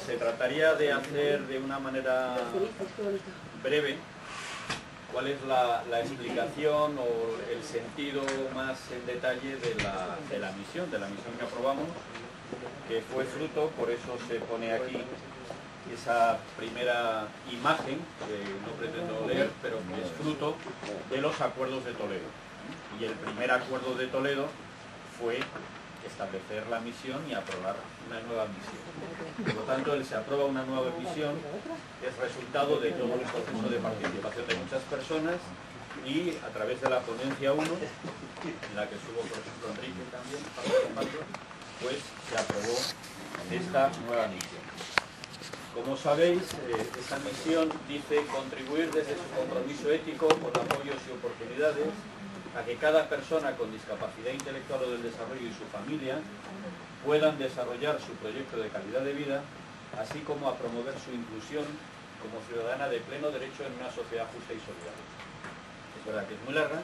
Se trataría de hacer de una manera breve cuál es la explicación o el sentido más en detalle de la misión que aprobamos, que fue fruto, por eso se pone aquí esa primera imagen, que no pretendo leer, pero que es fruto de los acuerdos de Toledo. Y el primer acuerdo de Toledo fue establecer la misión y aprobar una nueva misión. Por lo tanto, se aprueba una nueva misión, que es resultado de todo el proceso de participación de muchas personas, y a través de la ponencia 1, en la que estuvo, por ejemplo, Enrique también participando, pues se aprobó esta nueva misión. Como sabéis, esta misión dice contribuir desde su compromiso ético con apoyos y oportunidades a que cada persona con discapacidad intelectual o del desarrollo y su familia puedan desarrollar su proyecto de calidad de vida, así como a promover su inclusión como ciudadana de pleno derecho en una sociedad justa y solidaria. Es verdad que es muy larga,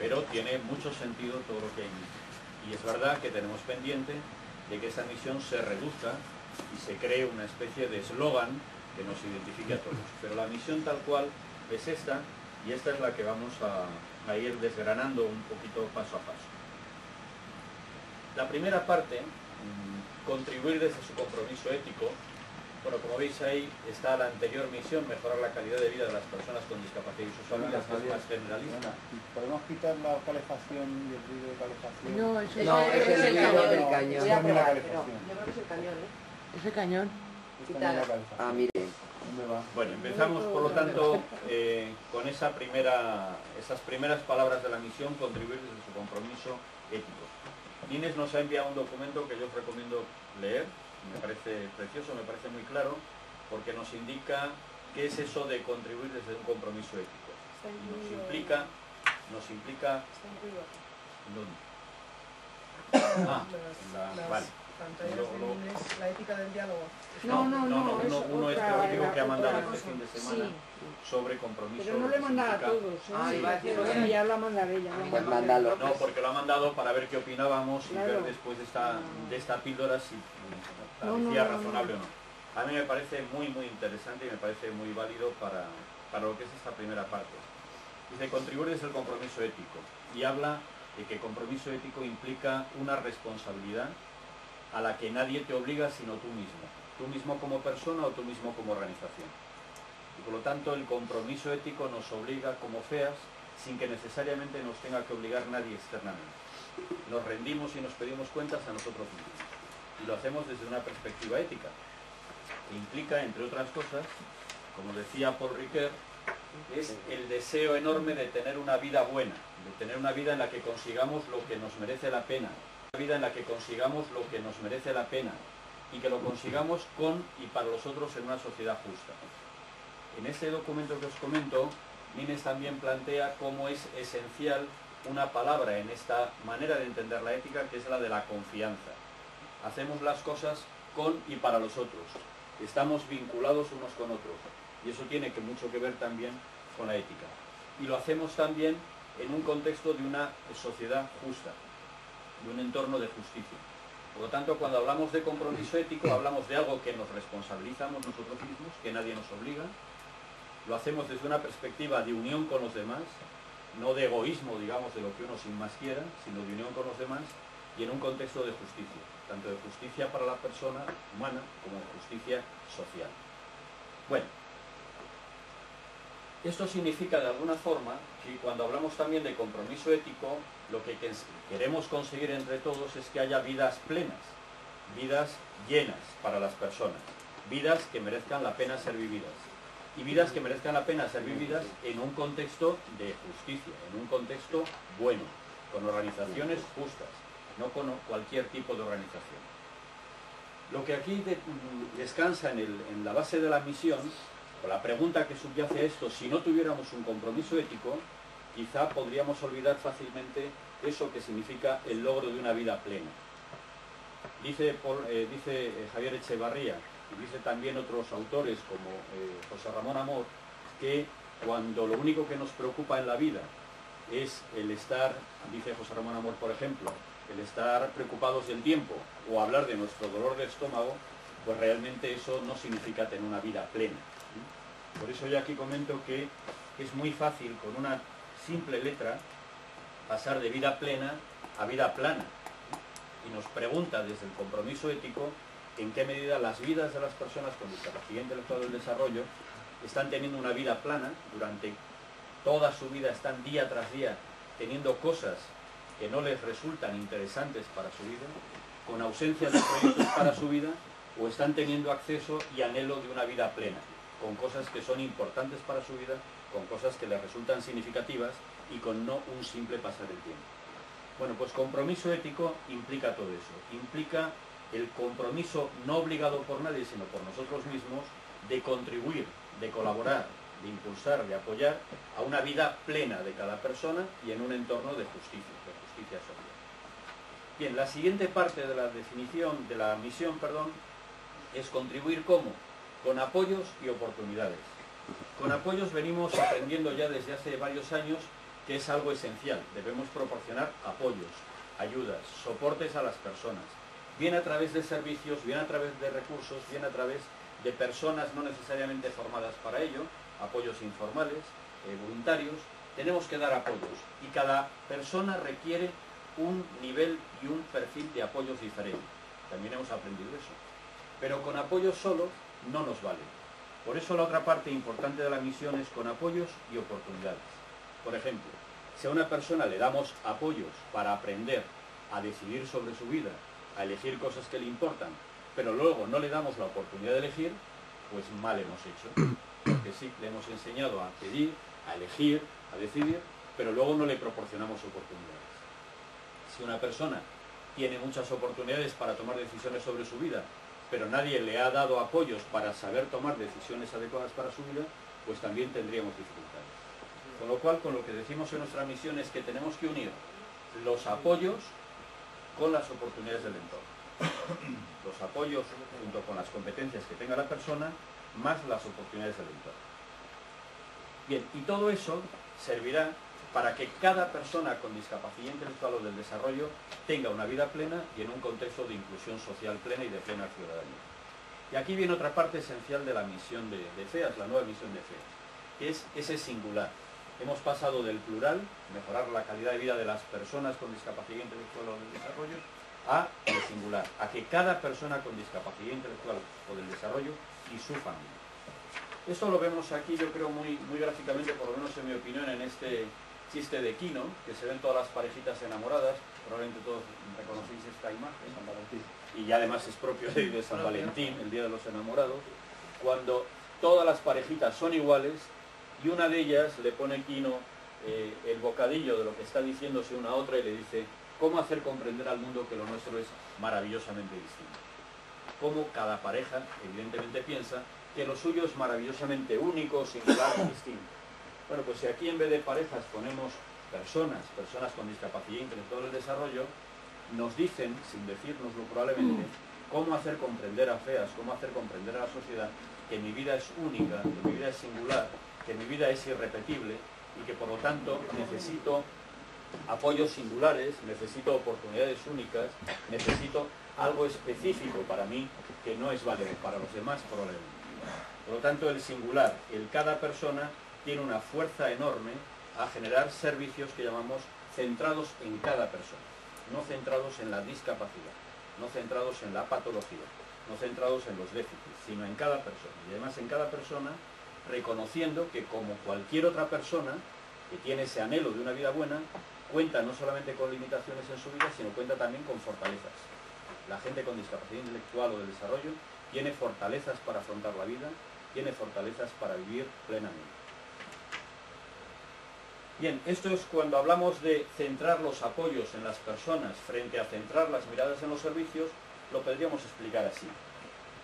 pero tiene mucho sentido todo lo que hay. Y es verdad que tenemos pendiente de que esa misión se reduzca y se cree una especie de eslogan que nos identifique a todos. Pero la misión tal cual es esta, y esta es la que vamos a ir desgranando un poquito paso a paso. La primera parte, contribuir desde su compromiso ético. Bueno, como veis ahí está la anterior misión, mejorar la calidad de vida de las personas con discapacidad y sus familias, que es más generalista. ¿Podemos quitar la calefacción y el ruido de calefacción? No, eso No, es el ruido del cañón. Yo creo que es el cañón, ¿eh? Ese cañón. Ah, mire. Bueno, empezamos por lo tanto con esas primeras palabras de la misión, contribuir desde su compromiso ético. Inés nos ha enviado un documento que yo os recomiendo leer, me parece precioso, me parece muy claro, porque nos indica qué es eso de contribuir desde un compromiso ético. Y nos implica... ¿Dónde? Vale. La ética del diálogo. Uno específico que ha mandado este fin de semana sobre compromiso. Pero no le mandan a todos, ¿eh? Ya lo ha mandado ella. Pues mándalo. No, porque lo ha mandado para ver qué opinábamos y ver después de esta píldora si parecía razonable o no. A mí me parece muy interesante y me parece muy válido para lo que es esta primera parte. Dice, contribuir desde el compromiso ético, y habla de que compromiso ético implica una responsabilidad a la que nadie te obliga sino tú mismo como persona o tú mismo como organización. Y por lo tanto el compromiso ético nos obliga como FEAS sin que necesariamente nos tenga que obligar nadie externamente. Nos rendimos y nos pedimos cuentas a nosotros mismos. Y lo hacemos desde una perspectiva ética, que implica, entre otras cosas, como decía Paul Ricoeur, es el deseo enorme de tener una vida buena, de tener una vida en la que consigamos lo que nos merece la pena, y que lo consigamos con y para los otros en una sociedad justa. En este documento que os comento, Nines también plantea cómo es esencial una palabra en esta manera de entender la ética, que es la de la confianza. Hacemos las cosas con y para los otros, estamos vinculados unos con otros, y eso tiene mucho que ver también con la ética. Y lo hacemos también en un contexto de una sociedad justa, de un entorno de justicia. Por lo tanto, cuando hablamos de compromiso ético, hablamos de algo que nos responsabilizamos nosotros mismos, que nadie nos obliga. Lo hacemos desde una perspectiva de unión con los demás, no de egoísmo, digamos, de lo que uno sin más quiera, sino de unión con los demás, y en un contexto de justicia, tanto de justicia para la persona humana como de justicia social. Bueno, esto significa de alguna forma que cuando hablamos también de compromiso ético, lo que queremos conseguir entre todos es que haya vidas plenas, vidas llenas para las personas, vidas que merezcan la pena ser vividas, y vidas que merezcan la pena ser vividas en un contexto de justicia, en un contexto bueno, con organizaciones justas, no con cualquier tipo de organización. Lo que aquí descansa en la base de la misión, o la pregunta que subyace a esto, si no tuviéramos un compromiso ético, quizá podríamos olvidar fácilmente eso que significa el logro de una vida plena. Dice Javier Echevarría, y dice también otros autores como José Ramón Amor, que cuando lo único que nos preocupa en la vida es el estar, dice José Ramón Amor por ejemplo, el estar preocupados del tiempo o hablar de nuestro dolor de estómago, pues realmente eso no significa tener una vida plena. Por eso yo aquí comento que es muy fácil con una simple letra pasar de vida plena a vida plana. Y nos pregunta desde el compromiso ético en qué medida las vidas de las personas con discapacidad intelectual del desarrollo están teniendo una vida plana, durante toda su vida están día tras día teniendo cosas que no les resultan interesantes para su vida, con ausencia de proyectos para su vida, o están teniendo acceso y anhelo de una vida plena, con cosas que son importantes para su vida, con cosas que les resultan significativas y con no un simple pasar el tiempo. Bueno, pues compromiso ético implica todo eso, implica el compromiso no obligado por nadie, sino por nosotros mismos, de contribuir, de colaborar, de impulsar, de apoyar a una vida plena de cada persona y en un entorno de justicia social. Bien, la siguiente parte de la definición, de la misión, es contribuir ¿cómo? Con apoyos y oportunidades. Con apoyos venimos aprendiendo ya desde hace varios años que es algo esencial. Debemos proporcionar apoyos, ayudas, soportes a las personas, bien a través de servicios, bien a través de recursos, bien a través de personas no necesariamente formadas para ello, apoyos informales, voluntarios. Tenemos que dar apoyos y cada persona requiere un nivel y un perfil de apoyos diferentes. También hemos aprendido eso. Pero con apoyos solo no nos vale. Por eso la otra parte importante de la misión es con apoyos y oportunidades. Por ejemplo, si a una persona le damos apoyos para aprender a decidir sobre su vida, a elegir cosas que le importan, pero luego no le damos la oportunidad de elegir, pues mal hemos hecho. Porque sí, le hemos enseñado a pedir, a elegir, a decidir, pero luego no le proporcionamos oportunidades. Si una persona tiene muchas oportunidades para tomar decisiones sobre su vida, pero nadie le ha dado apoyos para saber tomar decisiones adecuadas para su vida, pues también tendríamos dificultades. Con lo cual, con lo que decimos en nuestra misión es que tenemos que unir los apoyos con las oportunidades del entorno. Los apoyos junto con las competencias que tenga la persona, más las oportunidades del entorno. Bien, y todo eso servirá para que cada persona con discapacidad intelectual o del desarrollo tenga una vida plena y en un contexto de inclusión social plena y de plena ciudadanía. Y aquí viene otra parte esencial de la misión de FEAS, la nueva misión de FEAS, que es ese singular. Hemos pasado del plural, mejorar la calidad de vida de las personas con discapacidad intelectual o del desarrollo, a el singular, a que cada persona con discapacidad intelectual o del desarrollo y su familia. Esto lo vemos aquí, yo creo, muy gráficamente, por lo menos en mi opinión, en este chiste de Quino, que se ven todas las parejitas enamoradas. Probablemente todos reconocéis esta imagen, San Valentín, y además es propio de San Valentín, el Día de los Enamorados, cuando todas las parejitas son iguales y una de ellas le pone Quino el bocadillo de lo que está diciéndose una a otra y le dice: ¿cómo hacer comprender al mundo que lo nuestro es maravillosamente distinto? Cómo cada pareja evidentemente piensa que lo suyo es maravillosamente único, singular y distinto. Bueno, pues si aquí en vez de parejas ponemos personas con discapacidad intelectual del desarrollo, nos dicen, sin decírnoslo probablemente, cómo hacer comprender a FEAS, cómo hacer comprender a la sociedad que mi vida es única, que mi vida es singular, que mi vida es irrepetible y que por lo tanto necesito apoyos singulares, necesito oportunidades únicas, necesito algo específico para mí que no es válido para los demás probablemente. Por lo tanto, el singular, el cada persona, tiene una fuerza enorme a generar servicios que llamamos centrados en cada persona, no centrados en la discapacidad, no centrados en la patología, no centrados en los déficits, sino en cada persona. Y además en cada persona reconociendo que, como cualquier otra persona que tiene ese anhelo de una vida buena, cuenta no solamente con limitaciones en su vida, sino cuenta también con fortalezas. La gente con discapacidad intelectual o de desarrollo tiene fortalezas para afrontar la vida, tiene fortalezas para vivir plenamente. Bien, esto es cuando hablamos de centrar los apoyos en las personas frente a centrar las miradas en los servicios, lo podríamos explicar así.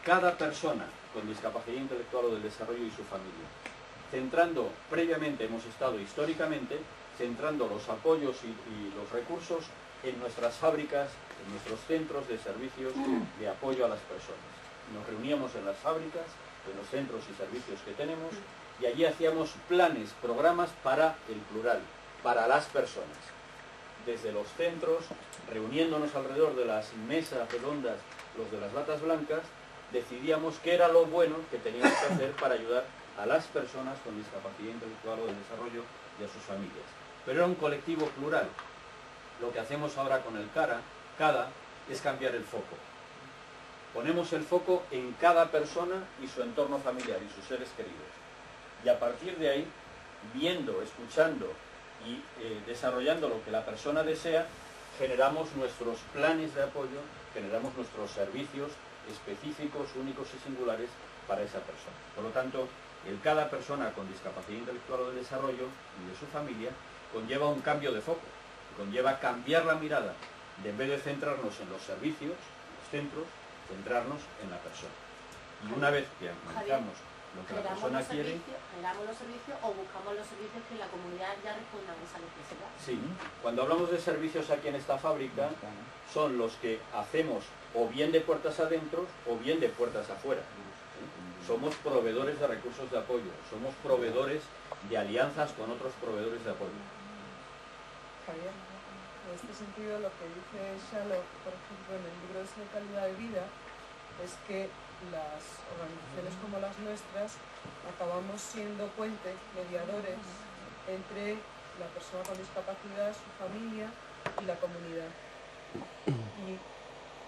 Cada persona con discapacidad intelectual o del desarrollo y su familia, centrando previamente, hemos estado históricamente, centrando los apoyos y los recursos en nuestras fábricas, en nuestros centros de servicios de apoyo a las personas. Nos reuníamos en las fábricas, en los centros y servicios que tenemos, y allí hacíamos planes, programas para el plural, para las personas. Desde los centros, reuniéndonos alrededor de las mesas redondas, los de las batas blancas, decidíamos qué era lo bueno que teníamos que hacer para ayudar a las personas con discapacidad intelectual o de desarrollo y a sus familias. Pero era un colectivo plural. Lo que hacemos ahora con el CADA es cambiar el foco. Ponemos el foco en cada persona y su entorno familiar y sus seres queridos. Y a partir de ahí, viendo, escuchando y desarrollando lo que la persona desea, generamos nuestros planes de apoyo, generamos nuestros servicios específicos, únicos y singulares para esa persona. Por lo tanto, el cada persona con discapacidad intelectual o de desarrollo y de su familia conlleva un cambio de foco, conlleva cambiar la mirada, de en vez de centrarnos en los servicios, en los centros, centrarnos en la persona. Y una vez que analizamos lo que la persona quiere... ¿Generamos los servicios o buscamos los servicios que la comunidad ya respondan a esa necesidad? Sí, cuando hablamos de servicios aquí en esta fábrica, son los que hacemos o bien de puertas adentro o bien de puertas afuera. Somos proveedores de recursos de apoyo, somos proveedores de alianzas con otros proveedores de apoyo. Javier, en este sentido lo que dice Shalom, por ejemplo, en el libro de calidad de vida, es que las organizaciones como las nuestras acabamos siendo puentes, mediadores entre la persona con discapacidad, su familia y la comunidad. Y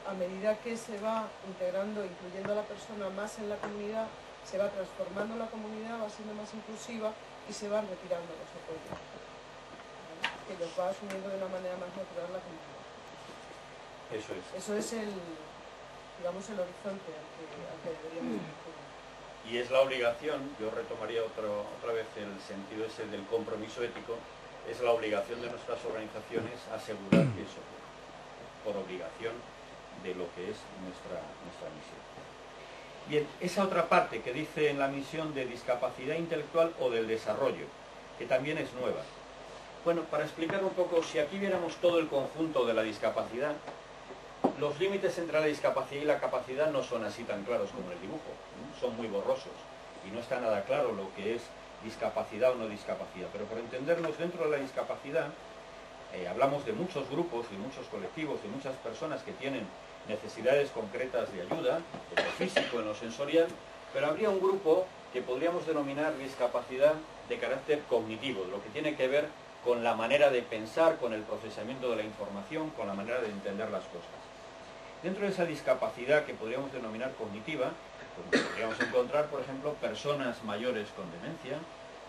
a medida que se va integrando, incluyendo a la persona más en la comunidad, se va transformando la comunidad, va siendo más inclusiva y se van retirando los apoyos, ¿vale? Que los va asumiendo de una manera más natural la comunidad. Eso es. Eso es el, digamos, el horizonte al que deberíamos ir. Y es la obligación, yo retomaría otra vez el sentido ese del compromiso ético, es la obligación de nuestras organizaciones asegurar que eso ocurra, por obligación de lo que es nuestra misión. Bien, esa otra parte que dice en la misión de discapacidad intelectual o del desarrollo, que también es nueva. Bueno, para explicar un poco, si aquí viéramos todo el conjunto de la discapacidad, los límites entre la discapacidad y la capacidad no son así tan claros como en el dibujo, ¿no? Son muy borrosos y no está nada claro lo que es discapacidad o no discapacidad, pero por entendernos dentro de la discapacidad, hablamos de muchos grupos y muchos colectivos y muchas personas que tienen necesidades concretas de ayuda, en lo físico, en lo sensorial, pero habría un grupo que podríamos denominar discapacidad de carácter cognitivo, lo que tiene que ver con la manera de pensar, con el procesamiento de la información, con la manera de entender las cosas. Dentro de esa discapacidad que podríamos denominar cognitiva, pues podríamos encontrar, por ejemplo, personas mayores con demencia,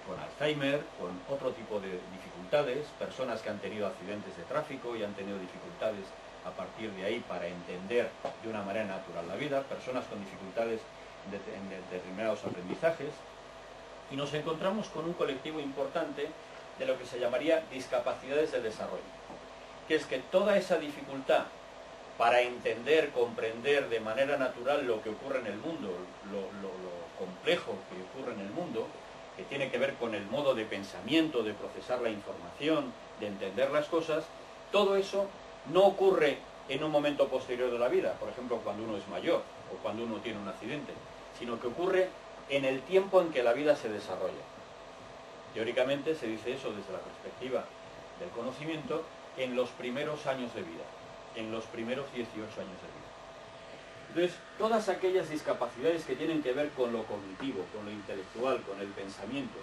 con Alzheimer, con otro tipo de dificultades, personas que han tenido accidentes de tráfico y han tenido dificultades a partir de ahí para entender de una manera natural la vida, personas con dificultades en determinados aprendizajes, y nos encontramos con un colectivo importante de lo que se llamaría discapacidades del desarrollo, que es que toda esa dificultad para entender, comprender de manera natural lo que ocurre en el mundo, lo complejo que ocurre en el mundo, que tiene que ver con el modo de pensamiento, de procesar la información, de entender las cosas, todo eso no ocurre en un momento posterior de la vida, por ejemplo cuando uno es mayor o cuando uno tiene un accidente, sino que ocurre en el tiempo en que la vida se desarrolla. Teóricamente se dice eso desde la perspectiva del conocimiento en los primeros años de vida, en los primeros 18 años de vida. Entonces, todas aquellas discapacidades que tienen que ver con lo cognitivo, con lo intelectual, con el pensamiento,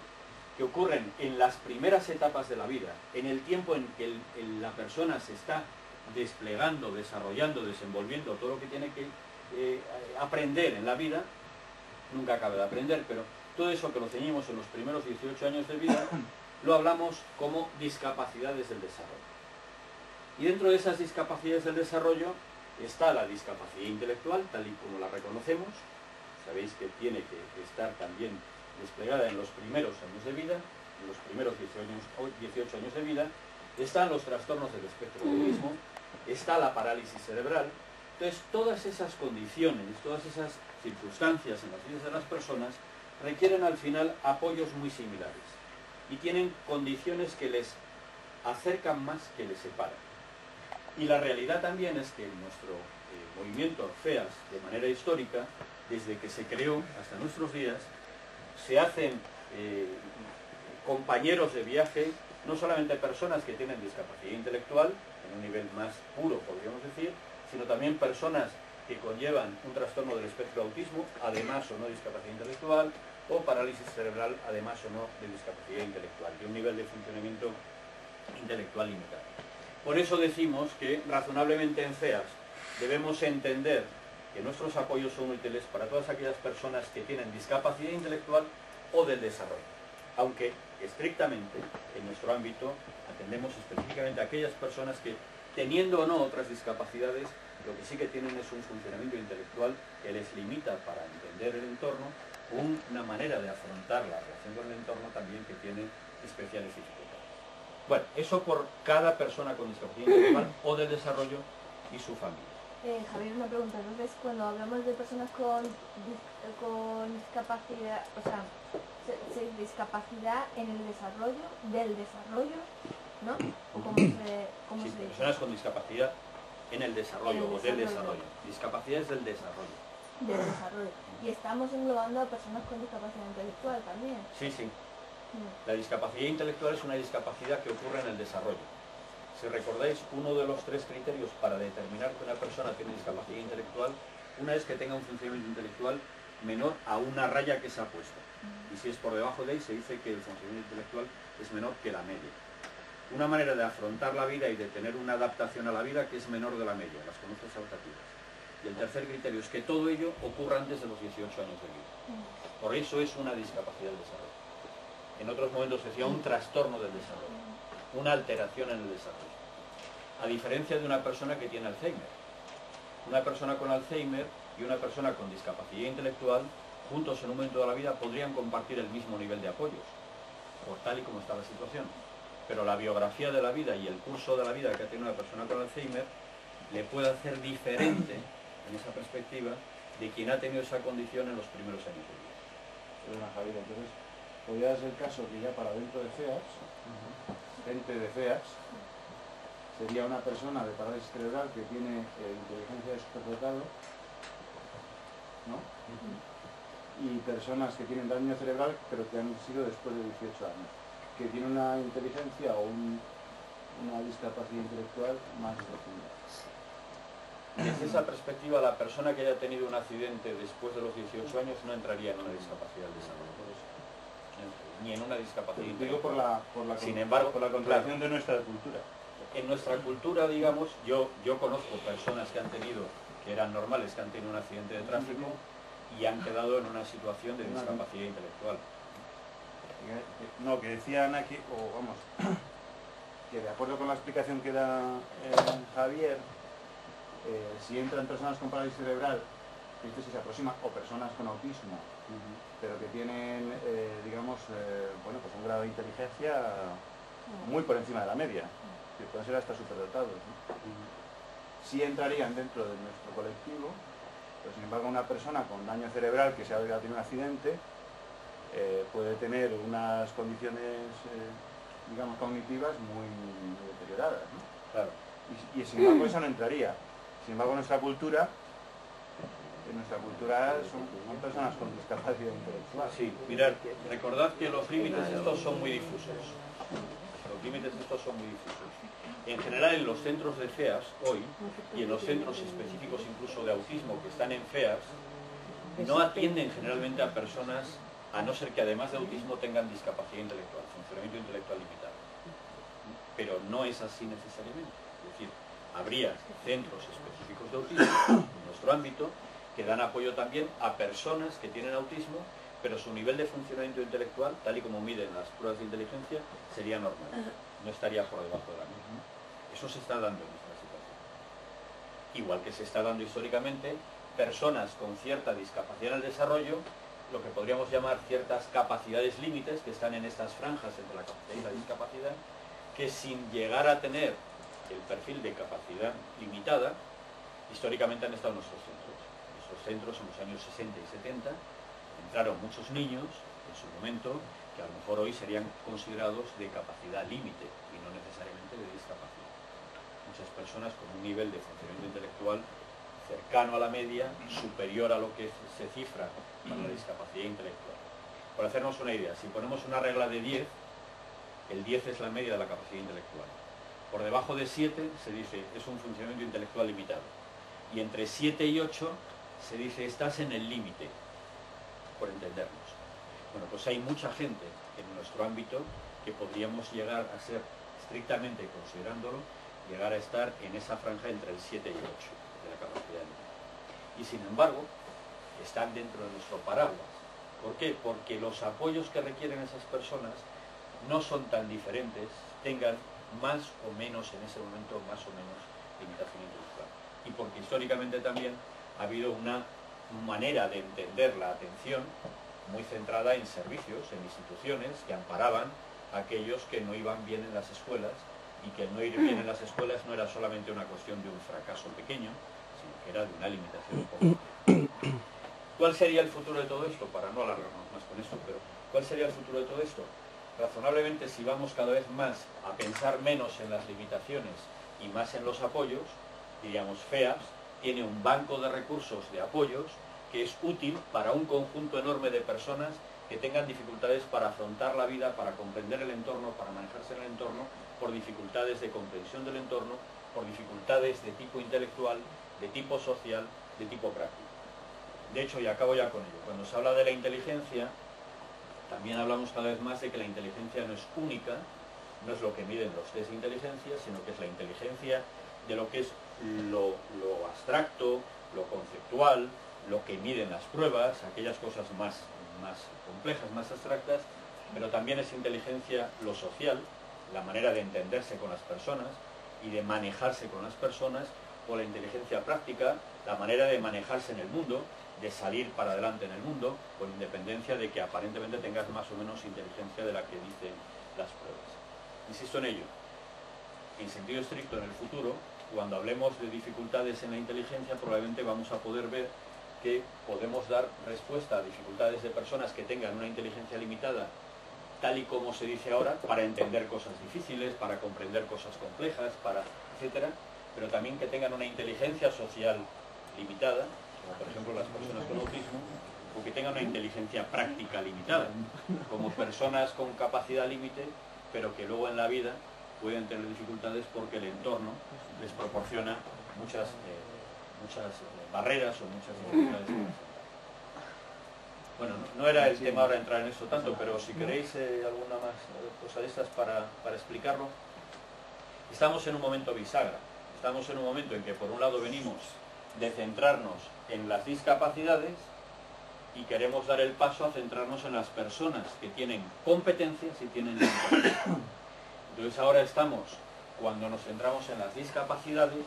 que ocurren en las primeras etapas de la vida, en el tiempo en que la persona se está desplegando, desarrollando, desenvolviendo todo lo que tiene que aprender en la vida, nunca acaba de aprender, pero todo eso que lo ceñimos en los primeros 18 años de vida, lo hablamos como discapacidades del desarrollo. Y dentro de esas discapacidades del desarrollo está la discapacidad intelectual, tal y como la reconocemos. Sabéis que tiene que estar también desplegada en los primeros años de vida, en los primeros 18 años de vida. Están los trastornos del espectro del autismo, está la parálisis cerebral. Entonces, todas esas condiciones, todas esas circunstancias en las vidas de las personas requieren al final apoyos muy similares y tienen condiciones que les acercan más que les separan. Y la realidad también es que nuestro movimiento Orfeas, de manera histórica, desde que se creó hasta nuestros días, se hacen compañeros de viaje, no solamente personas que tienen discapacidad intelectual, en un nivel más puro podríamos decir, sino también personas que conllevan un trastorno del espectro de autismo, además o no discapacidad intelectual, o parálisis cerebral, además o no de discapacidad intelectual, de un nivel de funcionamiento intelectual limitado. Por eso decimos que razonablemente en CEAS debemos entender que nuestros apoyos son útiles para todas aquellas personas que tienen discapacidad intelectual o del desarrollo, aunque estrictamente en nuestro ámbito atendemos específicamente a aquellas personas que, teniendo o no otras discapacidades, lo que sí que tienen es un funcionamiento intelectual que les limita para entender el entorno, una manera de afrontar la relación con el entorno también que tiene especiales dificultades. Bueno, eso por cada persona con discapacidad intelectual o del desarrollo y su familia. Javier, una pregunta. Entonces, cuando hablamos de personas con discapacidad, o sea, discapacidad en el desarrollo, del desarrollo, ¿no? ¿O cómo se dice? Personas con discapacidad en el desarrollo o del desarrollo. Discapacidad es del desarrollo. Del desarrollo. Y estamos englobando a personas con discapacidad intelectual también. Sí, sí. La discapacidad intelectual es una discapacidad que ocurre en el desarrollo. Si recordáis, uno de los tres criterios para determinar que una persona tiene discapacidad intelectual, una es que tenga un funcionamiento intelectual menor a una raya que se ha puesto. Y si es por debajo de ahí, se dice que el funcionamiento intelectual es menor que la media. Una manera de afrontar la vida y de tener una adaptación a la vida que es menor de la media, las conductas adaptativas. Y el tercer criterio es que todo ello ocurra antes de los 18 años de vida. Por eso es una discapacidad del desarrollo. En otros momentos se decía un trastorno del desarrollo, una alteración en el desarrollo. A diferencia de una persona que tiene Alzheimer. Una persona con Alzheimer y una persona con discapacidad intelectual, juntos en un momento de la vida, podrían compartir el mismo nivel de apoyos, por tal y como está la situación. Pero la biografía de la vida y el curso de la vida que ha tenido una persona con Alzheimer le puede hacer diferente, en esa perspectiva, de quien ha tenido esa condición en los primeros años de vida. Perdona, Javier, entonces, podría ser el caso que ya para dentro de CEAS, gente de CEAS, sería una persona de parálisis cerebral que tiene inteligencia de superdotado, ¿no? Y personas que tienen daño cerebral, pero que han sido después de 18 años, que tienen una inteligencia o una discapacidad intelectual más profunda. Desde esa perspectiva, la persona que haya tenido un accidente después de los 18 años no entraría en una discapacidad del desarrollo. Ni en una discapacidad Digo intelectual. Sin embargo, por la contracción de nuestra cultura. En nuestra cultura, digamos, yo conozco personas que han tenido, que eran normales, que han tenido un accidente de tráfico y han quedado en una situación de discapacidad intelectual. No, que decía Ana que, que de acuerdo con la explicación que da Javier, si entran personas con parálisis cerebral, esto sí se aproxima, o personas con autismo, pero que tienen, digamos, bueno, pues un grado de inteligencia muy por encima de la media, que pueden ser hasta superdotados, ¿no? Sí entrarían dentro de nuestro colectivo, pero sin embargo una persona con daño cerebral que se ha tenido un accidente puede tener unas condiciones, digamos, cognitivas muy deterioradas, ¿no? Claro. Y sin embargo esa no entraría. Sin embargo nuestra cultura son personas con discapacidad intelectual. Sí, mirad, recordad que los límites estos son muy difusos. Los límites estos son muy difusos. En general en los centros de CEAS hoy, y en los centros específicos incluso de autismo que están en CEAS, no atienden generalmente a personas, a no ser que además de autismo tengan discapacidad intelectual, funcionamiento intelectual limitado. Pero no es así necesariamente. Es decir, habría centros específicos de autismo en nuestro ámbito que dan apoyo también a personas que tienen autismo, pero su nivel de funcionamiento intelectual, tal y como miden las pruebas de inteligencia, sería normal. No estaría por debajo de la misma. Eso se está dando en nuestra situación. Igual que se está dando históricamente personas con cierta discapacidad en el desarrollo, lo que podríamos llamar ciertas capacidades límites, que están en estas franjas entre la capacidad y la discapacidad, que sin llegar a tener el perfil de capacidad limitada, históricamente han estado en nuestros centros. En nuestros centros, en los años 60 y 70, entraron muchos niños, en su momento, que a lo mejor hoy serían considerados de capacidad límite y no necesariamente de discapacidad. Muchas personas con un nivel de funcionamiento intelectual cercano a la media, superior a lo que se cifra para la discapacidad intelectual. Por hacernos una idea, si ponemos una regla de 10, el 10 es la media de la capacidad intelectual. Por debajo de 7 se dice es un funcionamiento intelectual limitado. y entre 7 y 8 se dice estás en el límite, por entendernos. Bueno, pues hay mucha gente en nuestro ámbito que podríamos llegar a ser, estrictamente considerándolo, llegar a estar en esa franja entre el 7 y el 8 de la capacidad límite. Y sin embargo, están dentro de nuestro paraguas. ¿Por qué? Porque los apoyos que requieren esas personas no son tan diferentes, tengan más o menos en ese momento, más o menos limitación intelectual. Y porque históricamente también ha habido una manera de entender la atención muy centrada en servicios, en instituciones que amparaban a aquellos que no iban bien en las escuelas, y que el no ir bien en las escuelas no era solamente una cuestión de un fracaso pequeño, sino que era de una limitación completa. ¿Cuál sería el futuro de todo esto? Para no alargarnos más con esto, pero ¿cuál sería el futuro de todo esto? Razonablemente, si vamos cada vez más a pensar menos en las limitaciones y más en los apoyos, diríamos, FEAS tiene un banco de recursos de apoyos que es útil para un conjunto enorme de personas que tengan dificultades para afrontar la vida, para comprender el entorno, para manejarse en el entorno, por dificultades de comprensión del entorno, por dificultades de tipo intelectual, de tipo social, de tipo práctico. De hecho, y acabo ya con ello, cuando se habla de la inteligencia, también hablamos cada vez más de que la inteligencia no es única, no es lo que miden los test de inteligencia, sino que es la inteligencia de lo que es lo abstracto, lo conceptual, lo que miden las pruebas, aquellas cosas más complejas, más abstractas, pero también es inteligencia lo social, la manera de entenderse con las personas y de manejarse con las personas, o la inteligencia práctica, la manera de manejarse en el mundo, de salir para adelante en el mundo, con independencia de que aparentemente tengas más o menos inteligencia de la que dicen las pruebas. Insisto en ello, en sentido estricto en el futuro, cuando hablemos de dificultades en la inteligencia, probablemente vamos a poder ver que podemos dar respuesta a dificultades de personas que tengan una inteligencia limitada, tal y como se dice ahora, para entender cosas difíciles, para comprender cosas complejas, etcétera, pero también que tengan una inteligencia social limitada, como por ejemplo las personas con autismo, o que tengan una inteligencia práctica limitada, como personas con capacidad límite, pero que luego en la vida pueden tener dificultades porque el entorno les proporciona muchas barreras o muchas dificultades. Bueno, no era el tema ahora entrar en eso tanto, pero si queréis alguna más cosa de estas para explicarlo. Estamos en un momento bisagra. Estamos en un momento en que por un lado venimos de centrarnos en las discapacidades y queremos dar el paso a centrarnos en las personas que tienen competencias y tienen limitaciones. Entonces ahora estamos, cuando nos centramos en las discapacidades,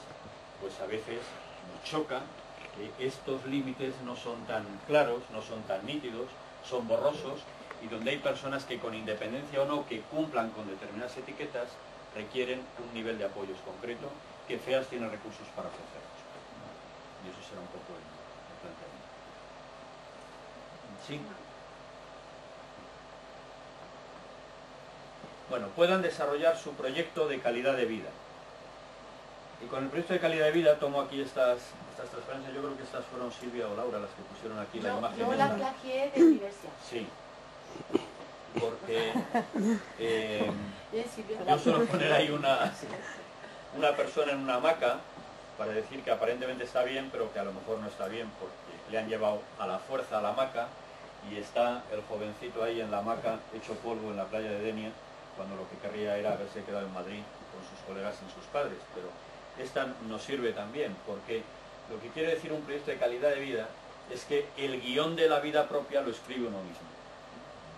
pues a veces nos choca que estos límites no son tan claros, no son tan nítidos, son borrosos, y donde hay personas que con independencia o no que cumplan con determinadas etiquetas requieren un nivel de apoyos concreto que FEAS tiene recursos para ofrecerlos. Y eso será un poco el planteamiento. ¿Sí? Bueno, puedan desarrollar su proyecto de calidad de vida. Y con el proyecto de calidad de vida tomo aquí estas transparencias. Yo creo que estas fueron Silvia o Laura las que pusieron aquí la imagen. Yo la plagié de Universia. Sí. Porque yo suelo poner ahí una persona en una hamaca para decir que aparentemente está bien, pero que a lo mejor no está bien porque le han llevado a la fuerza a la hamaca y está el jovencito ahí en la hamaca hecho polvo en la playa de Denia, cuando lo que querría era haberse quedado en Madrid con sus colegas y sus padres. Pero esta nos sirve también, porque lo que quiere decir un proyecto de calidad de vida es que el guión de la vida propia lo escribe uno mismo.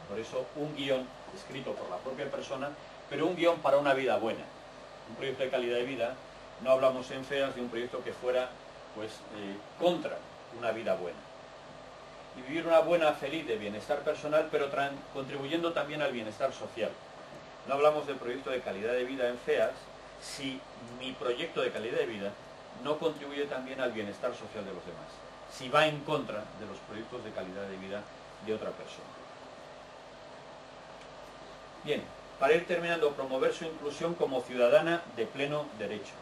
Por eso un guión escrito por la propia persona, pero un guión para una vida buena. Un proyecto de calidad de vida, no hablamos en FEAS de un proyecto que fuera contra una vida buena. Y vivir una buena, feliz, de bienestar personal, pero contribuyendo también al bienestar social. No hablamos de proyecto de calidad de vida en FEAS si mi proyecto de calidad de vida no contribuye también al bienestar social de los demás, si va en contra de los proyectos de calidad de vida de otra persona. Bien, para ir terminando, promover su inclusión como ciudadana de pleno derecho.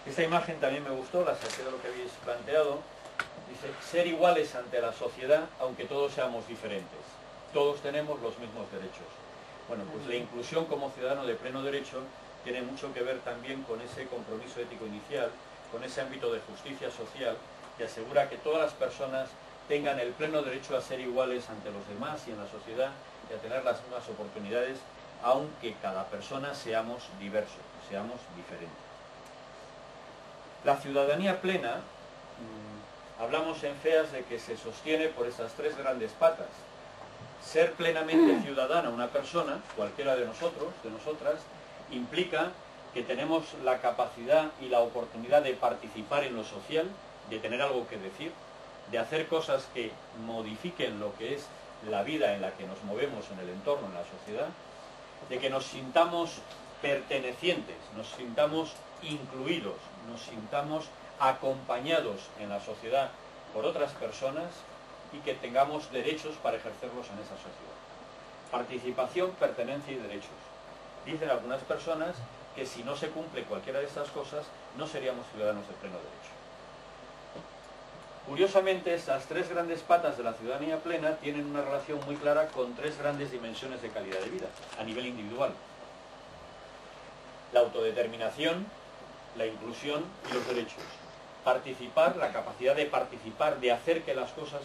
Esta imagen también me gustó, la saqué de lo que habéis planteado. Dice, ser iguales ante la sociedad, aunque todos seamos diferentes. Todos tenemos los mismos derechos. Bueno, pues la inclusión como ciudadano de pleno derecho tiene mucho que ver también con ese compromiso ético inicial con ese ámbito de justicia social que asegura que todas las personas tengan el pleno derecho a ser iguales ante los demás y en la sociedad y a tener las mismas oportunidades, aunque cada persona seamos diversos, seamos diferentes. La ciudadanía plena, hablamos en FEAS de que se sostiene por esas tres grandes patas. Ser plenamente ciudadana una persona, cualquiera de nosotros, de nosotras, implica que tenemos la capacidad y la oportunidad de participar en lo social, de tener algo que decir, de hacer cosas que modifiquen lo que es la vida en la que nos movemos en el entorno, en la sociedad, de que nos sintamos pertenecientes, nos sintamos incluidos, nos sintamos acompañados en la sociedad por otras personas y que tengamos derechos para ejercerlos en esa sociedad. Participación, pertenencia y derechos. Dicen algunas personas que si no se cumple cualquiera de estas cosas, no seríamos ciudadanos de pleno derecho. Curiosamente, estas tres grandes patas de la ciudadanía plena tienen una relación muy clara con tres grandes dimensiones de calidad de vida, a nivel individual. La autodeterminación, la inclusión y los derechos. Participar, la capacidad de participar, de hacer que las cosas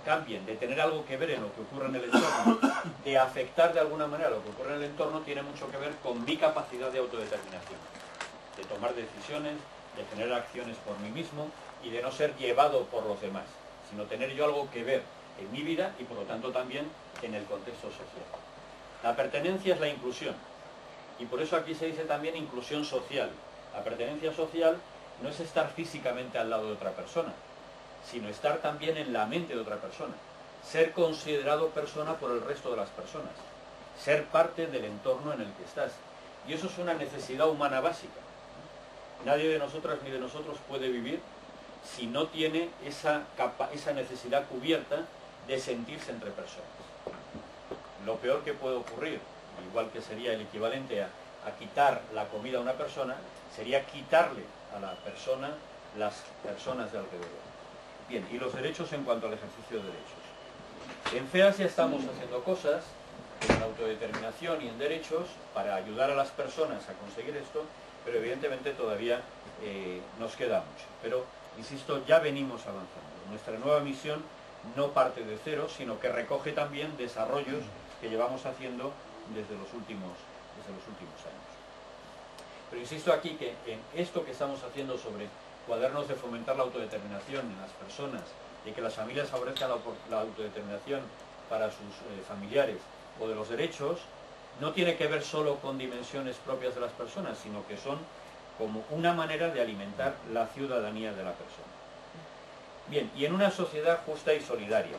cambien, de tener algo que ver en lo que ocurre en el entorno, de afectar de alguna manera lo que ocurre en el entorno, tiene mucho que ver con mi capacidad de autodeterminación, de tomar decisiones, de generar acciones por mí mismo y de no ser llevado por los demás, sino tener yo algo que ver en mi vida y por lo tanto también en el contexto social. La pertenencia es la inclusión y por eso aquí se dice también inclusión social. La pertenencia social no es estar físicamente al lado de otra persona, sino estar también en la mente de otra persona, ser considerado persona por el resto de las personas, ser parte del entorno en el que estás. Y eso es una necesidad humana básica. Nadie de nosotras ni de nosotros puede vivir si no tiene esa necesidad cubierta de sentirse entre personas. Lo peor que puede ocurrir, igual que sería el equivalente a quitar la comida a una persona, sería quitarle a la persona las personas de alrededor. Bien, y los derechos en cuanto al ejercicio de derechos. En FEAS ya estamos haciendo cosas en autodeterminación y en derechos para ayudar a las personas a conseguir esto, pero evidentemente todavía nos queda mucho. Pero, insisto, ya venimos avanzando. Nuestra nueva misión no parte de cero, sino que recoge también desarrollos que llevamos haciendo desde los últimos años. Pero insisto aquí que en esto que estamos haciendo sobre cuadernos de fomentar la autodeterminación en las personas y que las familias favorezcan la autodeterminación para sus familiares o de los derechos, no tiene que ver solo con dimensiones propias de las personas, sino que son como una manera de alimentar la ciudadanía de la persona. Bien, y en una sociedad justa y solidaria,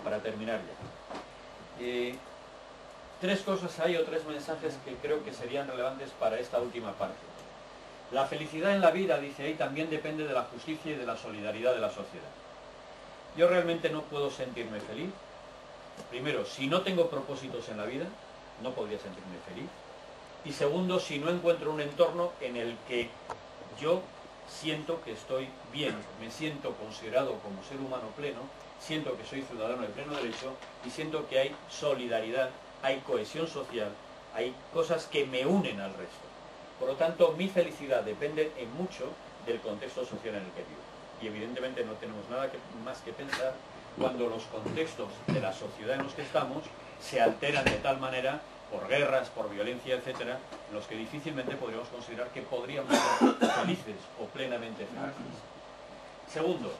para terminar ya. Tres cosas hay o tres mensajes que creo que serían relevantes para esta última parte. La felicidad en la vida, dice ahí, también depende de la justicia y de la solidaridad de la sociedad. Yo realmente no puedo sentirme feliz. Primero, si no tengo propósitos en la vida, no podría sentirme feliz. Y segundo, si no encuentro un entorno en el que yo siento que estoy bien, me siento considerado como ser humano pleno, siento que soy ciudadano de pleno derecho y siento que hay solidaridad, hay cohesión social, hay cosas que me unen al resto. Por lo tanto, mi felicidad depende en mucho del contexto social en el que vivo. Y evidentemente no tenemos nada más que pensar cuando los contextos de la sociedad en los que estamos se alteran de tal manera por guerras, por violencia, etcétera, en los que difícilmente podríamos considerar que podríamos ser felices o plenamente felices. Segundo,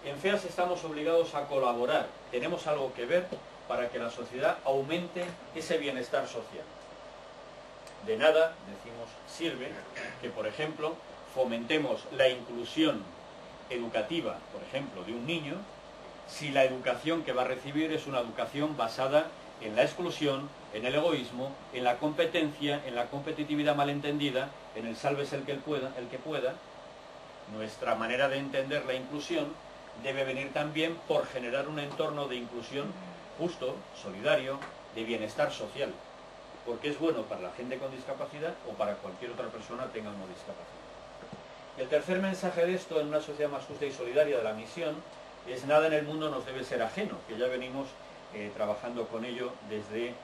en FEAS estamos obligados a colaborar, tenemos algo que ver para que la sociedad aumente ese bienestar social. De nada, decimos, sirve que, por ejemplo, fomentemos la inclusión educativa, por ejemplo, de un niño, si la educación que va a recibir es una educación basada en la exclusión, en el egoísmo, en la competencia, en la competitividad malentendida, en el sálvese el que pueda. Nuestra manera de entender la inclusión debe venir también por generar un entorno de inclusión justo, solidario, de bienestar social, porque es bueno para la gente con discapacidad o para cualquier otra persona tenga una discapacidad. Y el tercer mensaje de esto, en una sociedad más justa y solidaria, de la misión, es nada en el mundo nos debe ser ajeno, que ya venimos trabajando con ello desde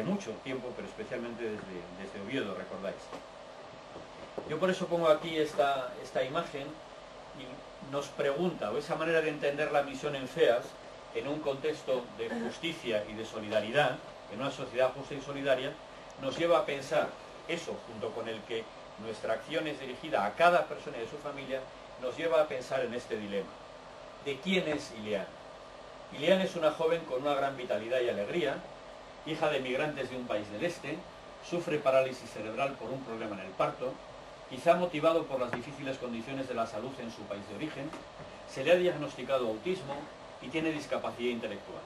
mucho tiempo, pero especialmente desde Oviedo, recordáis. Yo por eso pongo aquí esta imagen y nos pregunta, o esa manera de entender la misión en FEAS, en un contexto de justicia y de solidaridad, en una sociedad justa y solidaria, nos lleva a pensar eso, junto con el que nuestra acción es dirigida a cada persona y de su familia, nos lleva a pensar en este dilema. ¿De quién es Ileana? Ileana es una joven con una gran vitalidad y alegría, hija de migrantes de un país del este, sufre parálisis cerebral por un problema en el parto, quizá motivado por las difíciles condiciones de la salud en su país de origen, se le ha diagnosticado autismo y tiene discapacidad intelectual.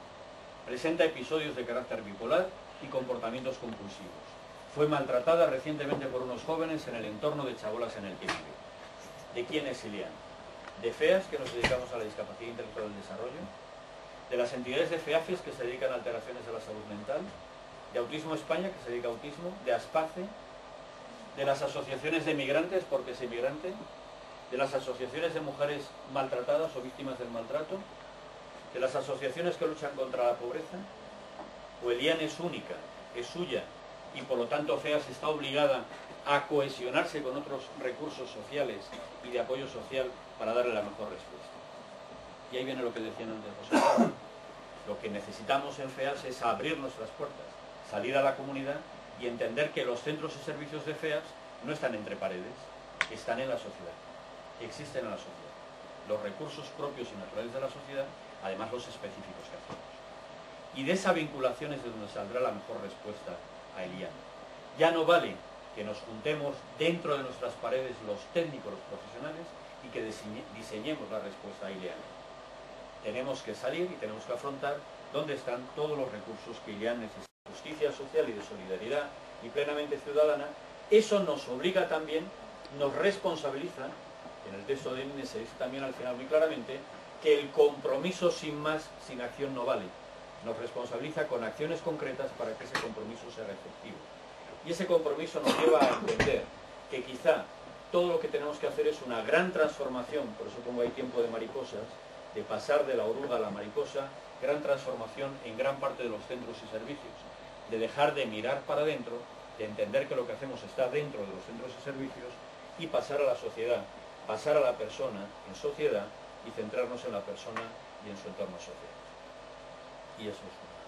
Presenta episodios de carácter bipolar y comportamientos compulsivos. Fue maltratada recientemente por unos jóvenes en el entorno de Chabolas en el Pirineo. ¿De quién es Ileana? De FEAS, que nos dedicamos a la discapacidad intelectual del desarrollo, de las entidades de FEAFES que se dedican a alteraciones de la salud mental, de Autismo España, que se dedica a autismo, de ASPACE, de las asociaciones de migrantes, porque es inmigrante, de las asociaciones de mujeres maltratadas o víctimas del maltrato, de las asociaciones que luchan contra la pobreza. O Ileana es única, es suya, y por lo tanto FEAS está obligada a cohesionarse con otros recursos sociales y de apoyo social para darle la mejor respuesta. Y ahí viene lo que decían antes José Pablo. Lo que necesitamos en FEAS es abrir nuestras puertas, salir a la comunidad y entender que los centros y servicios de FEAS no están entre paredes, están en la sociedad, existen en la sociedad. Los recursos propios y naturales de la sociedad, además los específicos que hacemos. Y de esa vinculación es de donde saldrá la mejor respuesta a Ileana. Ya no vale que nos juntemos dentro de nuestras paredes los técnicos, los profesionales, y que diseñemos la respuesta a Ileana. Tenemos que salir y tenemos que afrontar dónde están todos los recursos que Ileana necesita. Justicia social y de solidaridad y plenamente ciudadana, eso nos obliga también, nos responsabiliza, en el texto de INE se dice también al final muy claramente, que el compromiso sin más, sin acción no vale. Nos responsabiliza con acciones concretas para que ese compromiso sea efectivo. Y ese compromiso nos lleva a entender que quizá todo lo que tenemos que hacer es una gran transformación, por eso pongo ahí tiempo de mariposas, de pasar de la oruga a la mariposa, gran transformación en gran parte de los centros y servicios, de dejar de mirar para adentro, de entender que lo que hacemos está dentro de los centros y servicios y pasar a la sociedad, pasar a la persona en sociedad y centrarnos en la persona y en su entorno social. Y eso es.